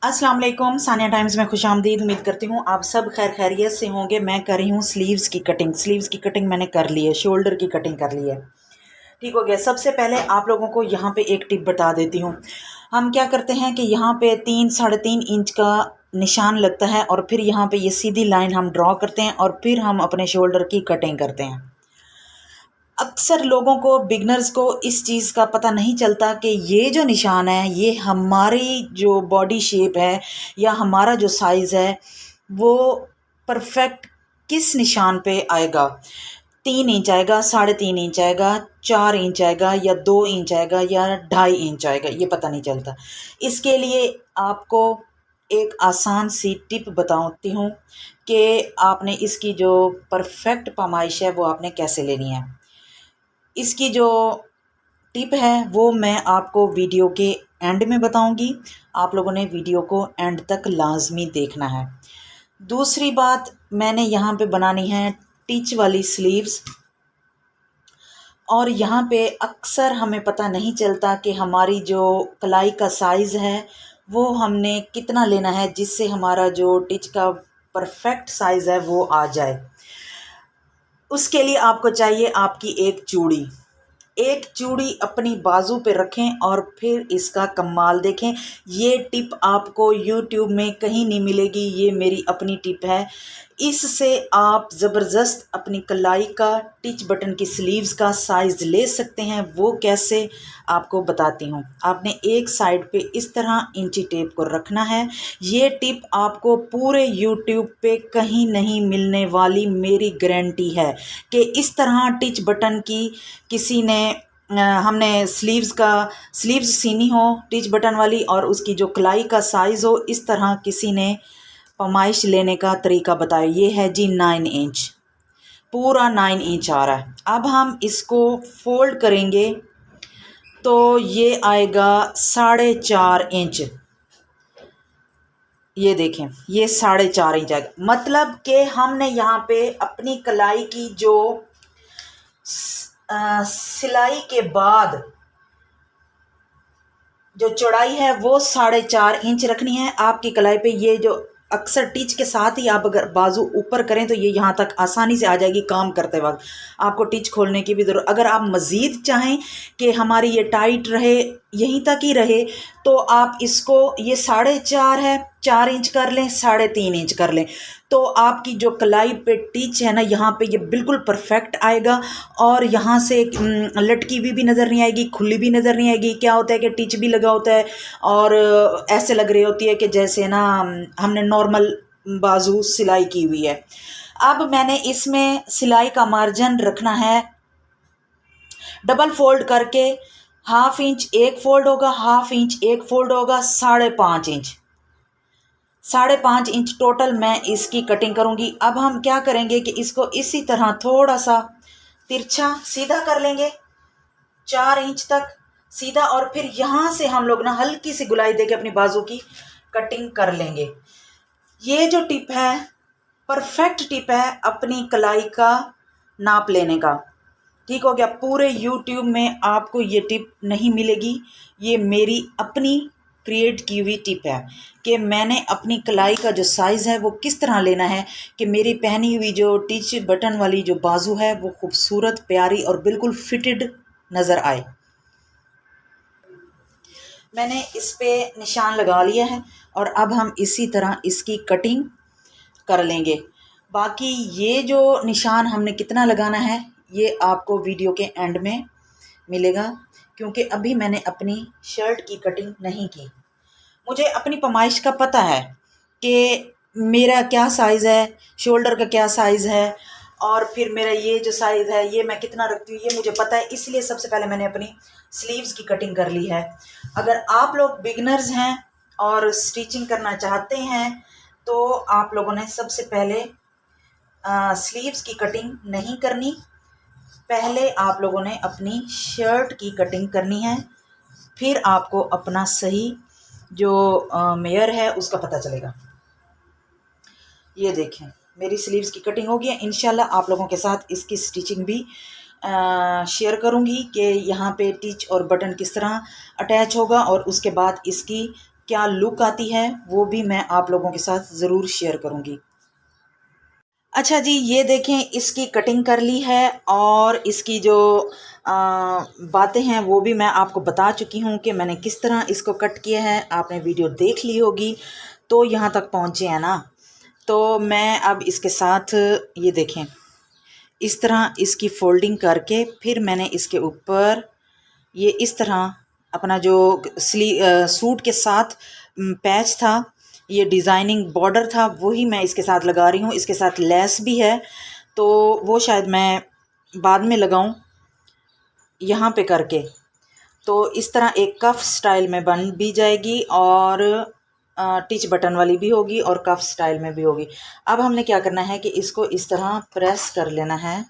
अस्सलाम वालेकुम। सानिया टाइम्स में खुशामदीद। उम्मीद करती हूँ आप सब खैर खैरियत से होंगे। मैं कर रही हूँ स्लीव्स की कटिंग। स्लीव्स की कटिंग मैंने कर ली है, शोल्डर की कटिंग कर ली है। ठीक हो गया। सबसे पहले आप लोगों को यहाँ पे एक टिप बता देती हूँ। हम क्या करते हैं कि यहाँ पे 3-3.5 इंच का निशान लगता है और फिर यहाँ पे ये सीधी लाइन हम ड्रॉ करते हैं और फिर हम अपने शोल्डर की कटिंग करते हैं। अक्सर लोगों को, बिगनर्स को इस चीज़ का पता नहीं चलता कि ये जो निशान है ये हमारी जो बॉडी शेप है या हमारा जो साइज़ है वो परफेक्ट किस निशान पे आएगा। 3 इंच आएगा, 3.5 इंच आएगा, 4 इंच आएगा या 2 इंच आएगा या 2.5 इंच आएगा, ये पता नहीं चलता। इसके लिए आपको एक आसान सी टिप बताती हूँ कि आपने इसकी जो परफेक्ट पैमाइश है वो आपने कैसे लेनी है। इसकी जो टिप है वो मैं आपको वीडियो के एंड में बताऊंगी। आप लोगों ने वीडियो को एंड तक लाजमी देखना है। दूसरी बात, मैंने यहाँ पे बनानी है टिच वाली स्लीव्स और यहाँ पे अक्सर हमें पता नहीं चलता कि हमारी जो कलाई का साइज़ है वो हमने कितना लेना है जिससे हमारा जो टिच का परफेक्ट साइज़ है वो आ जाए। उसके लिए आपको चाहिए आपकी एक चूड़ी अपनी बाजू पे रखें और फिर इसका कमाल देखें। ये टिप आपको YouTube में कहीं नहीं मिलेगी, ये मेरी अपनी टिप है। इससे आप ज़बरदस्त अपनी कलाई का, टिच बटन की स्लीव्स का साइज़ ले सकते हैं। वो कैसे, आपको बताती हूँ। आपने एक साइड पे इस तरह इंची टेप को रखना है। ये टिप आपको पूरे YouTube पे कहीं नहीं मिलने वाली, मेरी गारंटी है कि इस तरह टिच बटन की किसी ने हमने स्लीव्स सीनी हो टिच बटन वाली और उसकी जो कलाई का साइज़ हो, इस तरह किसी ने पैमाइश लेने का तरीका बताया। ये है जी 9 इंच, पूरा 9 इंच आ रहा है। अब हम इसको फोल्ड करेंगे तो ये आएगा 4.5 इंच। ये देखें, ये 4.5 इंच आएगा। मतलब कि हमने यहाँ पे अपनी कलाई की जो सिलाई के बाद जो चौड़ाई है वो 4.5 इंच रखनी है आपकी कलाई पे। ये जो अक्सर टिच के साथ ही आप अगर बाजू ऊपर करें तो ये यहाँ तक आसानी से आ जाएगी। काम करते वक्त आपको टिच खोलने की भी ज़रूरत। अगर आप मज़ीद चाहें कि हमारी ये टाइट रहे, यहीं तक ही रहे, तो आप इसको, ये 4.5 है, 4 इंच कर लें, 3.5 इंच कर लें, तो आपकी जो कलाई पे टिच है ना, यहाँ पे ये बिल्कुल परफेक्ट आएगा और यहाँ से लटकी हुई भी नज़र नहीं आएगी, खुली भी नज़र नहीं आएगी। क्या होता है कि टिच भी लगा होता है और ऐसे लग रही होती है कि जैसे ना हमने नॉर्मल बाजू सिलाई की हुई है। अब मैंने इसमें सिलाई का मार्जिन रखना है डबल फोल्ड करके। 1/2 इंच एक फोल्ड होगा, 1/2 इंच एक फोल्ड होगा, 5.5 इंच, 5.5 इंच टोटल मैं इसकी कटिंग करूंगी। अब हम क्या करेंगे कि इसको इसी तरह थोड़ा सा तिरछा सीधा कर लेंगे 4 इंच तक सीधा, और फिर यहाँ से हम लोग ना हल्की सी गुलाई देके अपनी बाजू की कटिंग कर लेंगे। ये जो टिप है परफेक्ट टिप है अपनी कलाई का नाप लेने का। ठीक हो गया। पूरे YouTube में आपको ये टिप नहीं मिलेगी। ये मेरी अपनी क्रिएट की हुई टिप है कि मैंने अपनी कलाई का जो साइज़ है वो किस तरह लेना है कि मेरी पहनी हुई जो टिच बटन वाली जो बाजू है वो खूबसूरत, प्यारी और बिल्कुल फिटेड नज़र आए। मैंने इस पे निशान लगा लिया है और अब हम इसी तरह इसकी कटिंग कर लेंगे। बाकी ये जो निशान हमने कितना लगाना है ये आपको वीडियो के एंड में मिलेगा, क्योंकि अभी मैंने अपनी शर्ट की कटिंग नहीं की। मुझे अपनी पैमाइश का पता है कि मेरा क्या साइज़ है, शोल्डर का क्या साइज़ है और फिर मेरा ये जो साइज़ है ये मैं कितना रखती हूँ ये मुझे पता है। इसलिए सबसे पहले मैंने अपनी स्लीव्स की कटिंग कर ली है। अगर आप लोग बिगनर्स हैं और स्टिचिंग करना चाहते हैं तो आप लोगों ने सबसे पहले स्लीव्स की कटिंग नहीं करनी, पहले आप लोगों ने अपनी शर्ट की कटिंग करनी है, फिर आपको अपना सही जो मेयर है उसका पता चलेगा। ये देखें, मेरी स्लीव्स की कटिंग हो गई है। इंशाल्लाह आप लोगों के साथ इसकी स्टिचिंग भी शेयर करूंगी कि यहाँ पे टिच और बटन किस तरह अटैच होगा और उसके बाद इसकी क्या लुक आती है वो भी मैं आप लोगों के साथ ज़रूर शेयर करूँगी। अच्छा जी, ये देखें, इसकी कटिंग कर ली है और इसकी जो बातें हैं वो भी मैं आपको बता चुकी हूँ कि मैंने किस तरह इसको कट किया है। आपने वीडियो देख ली होगी तो यहाँ तक पहुँचे हैं ना। तो मैं अब इसके साथ ये देखें, इस तरह इसकी फोल्डिंग करके फिर मैंने इसके ऊपर ये इस तरह अपना जो सूट के साथ पैच था, ये डिज़ाइनिंग बॉर्डर था, वही मैं इसके साथ लगा रही हूँ। इसके साथ लेस भी है तो वो शायद मैं बाद में लगाऊं यहाँ पे करके। तो इस तरह एक कफ स्टाइल में बन भी जाएगी और टिच बटन वाली भी होगी और कफ स्टाइल में भी होगी। अब हमने क्या करना है कि इसको इस तरह प्रेस कर लेना है।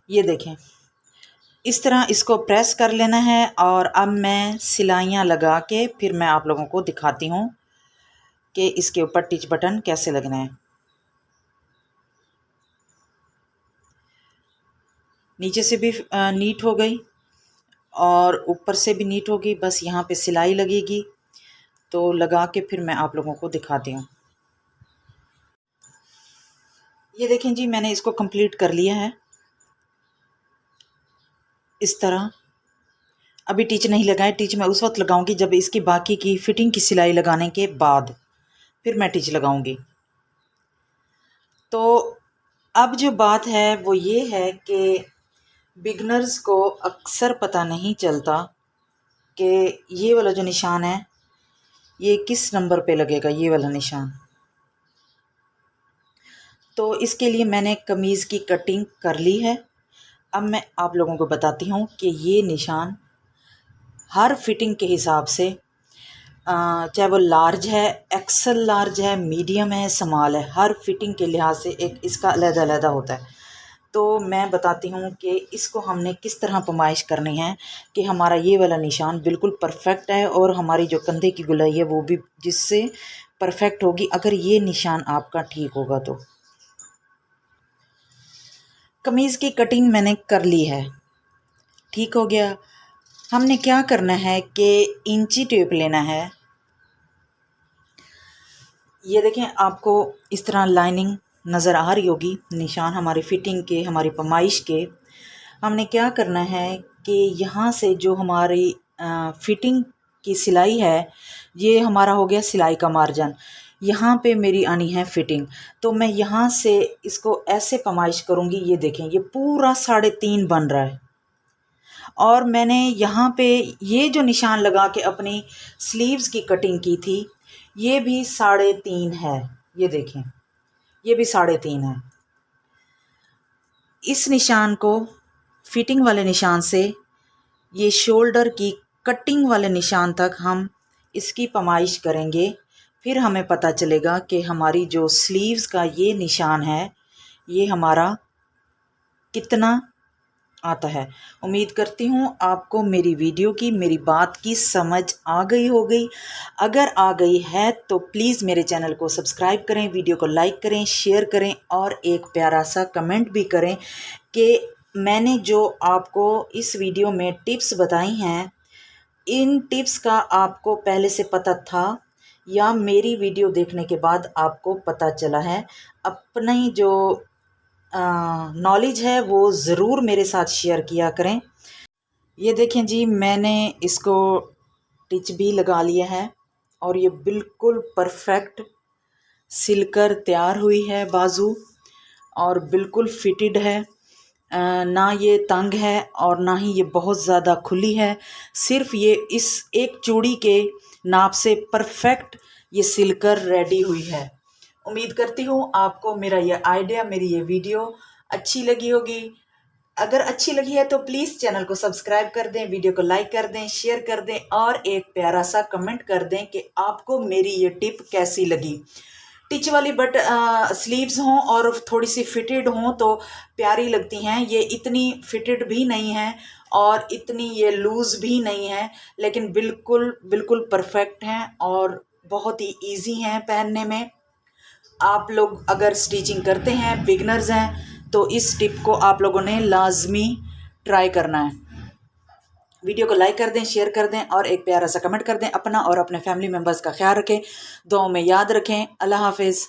ये देखें, इस तरह इसको प्रेस कर लेना है और अब मैं सिलाइयाँ लगा के फिर मैं आप लोगों को दिखाती हूँ कि इसके ऊपर टिच बटन कैसे लगना है। नीचे से भी नीट हो गई और ऊपर से भी नीट होगी, बस यहाँ पे सिलाई लगेगी। तो लगा के फिर मैं आप लोगों को दिखाती हूँ। ये देखें जी, मैंने इसको कंप्लीट कर लिया है इस तरह। अभी टिच नहीं लगाए, टिच मैं उस वक्त लगाऊंगी जब इसकी बाकी की फिटिंग की सिलाई लगाने के बाद फिर मैं टिच लगाऊंगी। तो अब जो बात है वो ये है कि बिगनर्स को अक्सर पता नहीं चलता कि ये वाला जो निशान है ये किस नंबर पे लगेगा, ये वाला निशान। तो इसके लिए मैंने कमीज़ की कटिंग कर ली है। अब मैं आप लोगों को बताती हूँ कि ये निशान हर फिटिंग के हिसाब से चाहे वो लार्ज है, एक्सल लार्ज है, मीडियम है, स्मॉल है, हर फिटिंग के लिहाज से एक इसका अलग-अलग होता है। तो मैं बताती हूँ कि इसको हमने किस तरह पैमाइश करनी है कि हमारा ये वाला निशान बिल्कुल परफेक्ट है और हमारी जो कंधे की गुलाई है वो भी जिससे परफेक्ट होगी अगर ये निशान आपका ठीक होगा। तो कमीज़ की कटिंग मैंने कर ली है, ठीक हो गया। हमने क्या करना है कि इंची टेप लेना है। ये देखें, आपको इस तरह लाइनिंग नज़र आ रही होगी, निशान हमारी फिटिंग के, हमारी पैमाइश के। हमने क्या करना है कि यहाँ से जो हमारी फिटिंग की सिलाई है, ये हमारा हो गया सिलाई का मार्जिन। यहाँ पे मेरी आनी है फिटिंग, तो मैं यहाँ से इसको ऐसे पैमाइश करूँगी। ये देखें, ये पूरा 3.5 बन रहा है और मैंने यहाँ पे ये जो निशान लगा के अपनी स्लीव्स की कटिंग की थी ये भी 3.5 है। ये देखें, ये भी 3.5 है। इस निशान को फिटिंग वाले निशान से ये शोल्डर की कटिंग वाले निशान तक हम इसकी पैमाइश करेंगे, फिर हमें पता चलेगा कि हमारी जो स्लीव्स का ये निशान है ये हमारा कितना आता है। उम्मीद करती हूँ आपको मेरी वीडियो की, मेरी बात की समझ आ गई हो गई। अगर आ गई है तो प्लीज़ मेरे चैनल को सब्सक्राइब करें, वीडियो को लाइक करें, शेयर करें और एक प्यारा सा कमेंट भी करें कि मैंने जो आपको इस वीडियो में टिप्स बताई हैं, इन टिप्स का आपको पहले से पता था या मेरी वीडियो देखने के बाद आपको पता चला है। अपनी जो नॉलेज है वो ज़रूर मेरे साथ शेयर किया करें। ये देखें जी, मैंने इसको टिच भी लगा लिया है और ये बिल्कुल परफेक्ट सिलकर तैयार हुई है बाजू और बिल्कुल फिटेड है। ना ये तंग है और ना ही ये बहुत ज़्यादा खुली है। सिर्फ ये इस एक चूड़ी के नाप से परफेक्ट ये सिलकर रेडी हुई है। उम्मीद करती हूँ आपको मेरा ये आइडिया, मेरी ये वीडियो अच्छी लगी होगी। अगर अच्छी लगी है तो प्लीज़ चैनल को सब्सक्राइब कर दें, वीडियो को लाइक कर दें, शेयर कर दें और एक प्यारा सा कमेंट कर दें कि आपको मेरी ये टिप कैसी लगी। टिच वाली बट स्लीव्स हों और थोड़ी सी फिटेड हों तो प्यारी लगती हैं। ये इतनी फिटेड भी नहीं है और इतनी ये लूज़ भी नहीं है, लेकिन बिल्कुल बिल्कुल परफेक्ट हैं और बहुत ही इजी हैं पहनने में। आप लोग अगर स्टिचिंग करते हैं, बिगनर्स हैं, तो इस टिप को आप लोगों ने लाजमी ट्राई करना है। वीडियो को लाइक कर दें, शेयर कर दें और एक प्यारा सा कमेंट कर दें। अपना और अपने फैमिली मेम्बर्स का ख्याल रखें, दुआओं में याद रखें। अल्लाह हाफिज़।